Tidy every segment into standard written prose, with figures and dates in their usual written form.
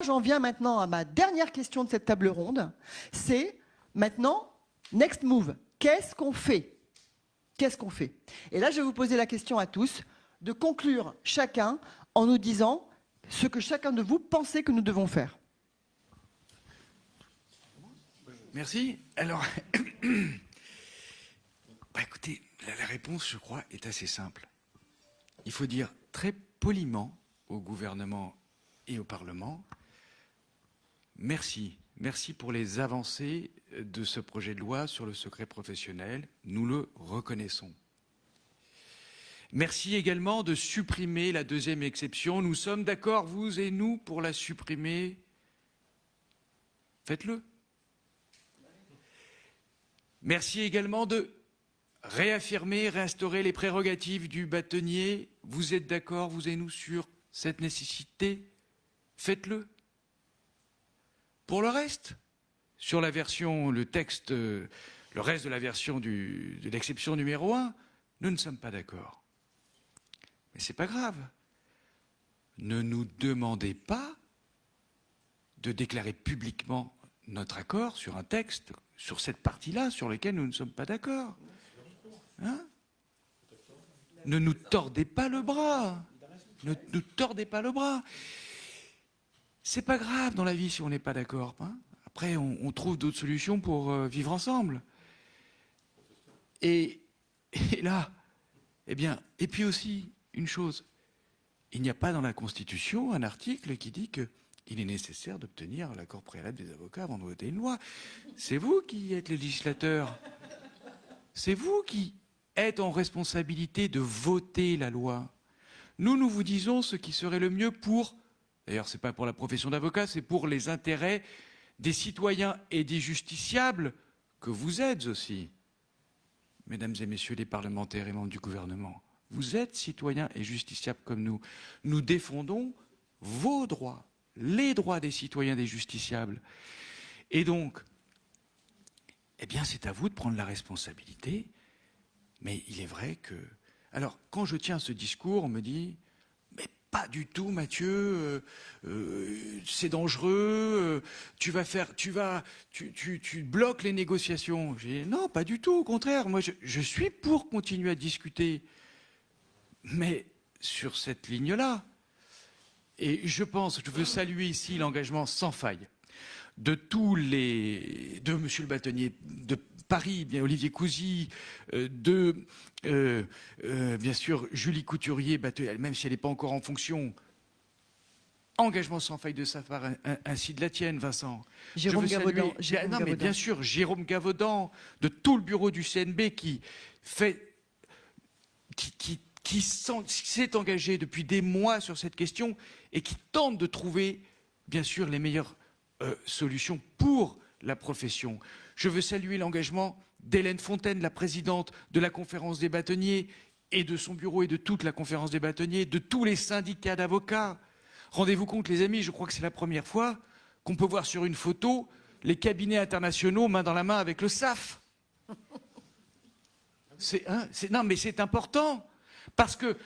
J'en viens maintenant à ma dernière question de cette table ronde. C'est maintenant, next move. Qu'est-ce qu'on fait? Qu'est-ce qu'on fait? Et là, je vais vous poser la question à tous de conclure chacun en nous disant ce que chacun de vous pensez que nous devons faire. Merci. Alors, écoutez, la réponse, je crois, est assez simple. Il faut dire très poliment au gouvernement et au Parlement, merci. Merci pour les avancées de ce projet de loi sur le secret professionnel. Nous le reconnaissons. Merci également de supprimer la deuxième exception. Nous sommes d'accord, vous et nous, pour la supprimer. Faites-le. Merci également de réaffirmer, réinstaurer les prérogatives du bâtonnier. Vous êtes d'accord, vous et nous, sur cette nécessité? Faites-le. Pour le reste, sur la version, le texte, le reste de la version de l'exception numéro 1, nous ne sommes pas d'accord. Mais c'est pas grave. Ne nous demandez pas de déclarer publiquement notre accord sur un texte, sur cette partie-là, sur laquelle nous ne sommes pas d'accord. Hein? Ne nous tordez pas le bras. Ne nous tordez pas le bras. C'est pas grave dans la vie si on n'est pas d'accord. Hein? Après, on trouve d'autres solutions pour vivre ensemble. Et là, eh bien, et puis aussi, une chose, il n'y a pas dans la Constitution un article qui dit qu'il est nécessaire d'obtenir l'accord préalable des avocats avant de voter une loi. C'est vous qui êtes le législateur. C'est vous qui êtes en responsabilité de voter la loi. Nous vous disons ce qui serait le mieux pour, d'ailleurs c'est pas pour la profession d'avocat, c'est pour les intérêts des citoyens et des justiciables que vous êtes aussi. Mesdames et messieurs les parlementaires et membres du gouvernement, vous êtes citoyens et justiciables comme nous. Nous défendons vos droits, les droits des citoyens et des justiciables. Et donc, eh bien c'est à vous de prendre la responsabilité. Mais il est vrai que... Alors, quand je tiens ce discours, on me dit « Mais pas du tout, Mathieu, c'est dangereux, tu bloques les négociations. » J'ai dit « Non, pas du tout, au contraire, moi je suis pour continuer à discuter. » Mais sur cette ligne-là, et je veux saluer ici l'engagement sans faille de monsieur le bâtonnier de Paris, bien Olivier Cousy, bien sûr Julie Couturier, même si elle n'est pas encore en fonction. Engagement sans faille de sa part, ainsi de la tienne, Vincent. Jérôme Gavaudan. Bien sûr, Jérôme Gavaudan, de tout le bureau du CNB qui s'est engagé depuis des mois sur cette question et qui tente de trouver, bien sûr, les meilleures solutions pour la profession. Je veux saluer l'engagement d'Hélène Fontaine, la présidente de la conférence des bâtonniers, et de son bureau et de toute la conférence des bâtonniers, de tous les syndicats d'avocats. Rendez-vous compte, les amis, je crois que c'est la première fois qu'on peut voir sur une photo les cabinets internationaux main dans la main avec le SAF. Non, mais c'est important, parce que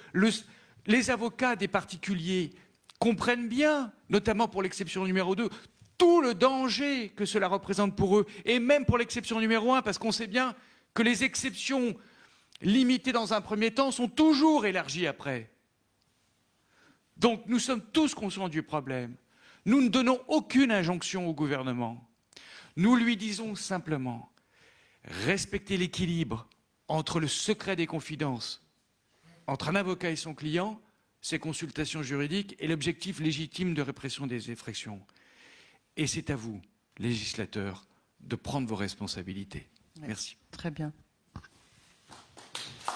les avocats des particuliers comprennent bien, notamment pour l'exception numéro 2, tout le danger que cela représente pour eux, et même pour l'exception numéro 1, parce qu'on sait bien que les exceptions limitées dans un premier temps sont toujours élargies après. Donc nous sommes tous conscients du problème. Nous ne donnons aucune injonction au gouvernement. Nous lui disons simplement, respectez l'équilibre entre le secret des confidences, entre un avocat et son client, ses consultations juridiques et l'objectif légitime de répression des infractions. Et c'est à vous, législateurs, de prendre vos responsabilités. Merci. Très bien.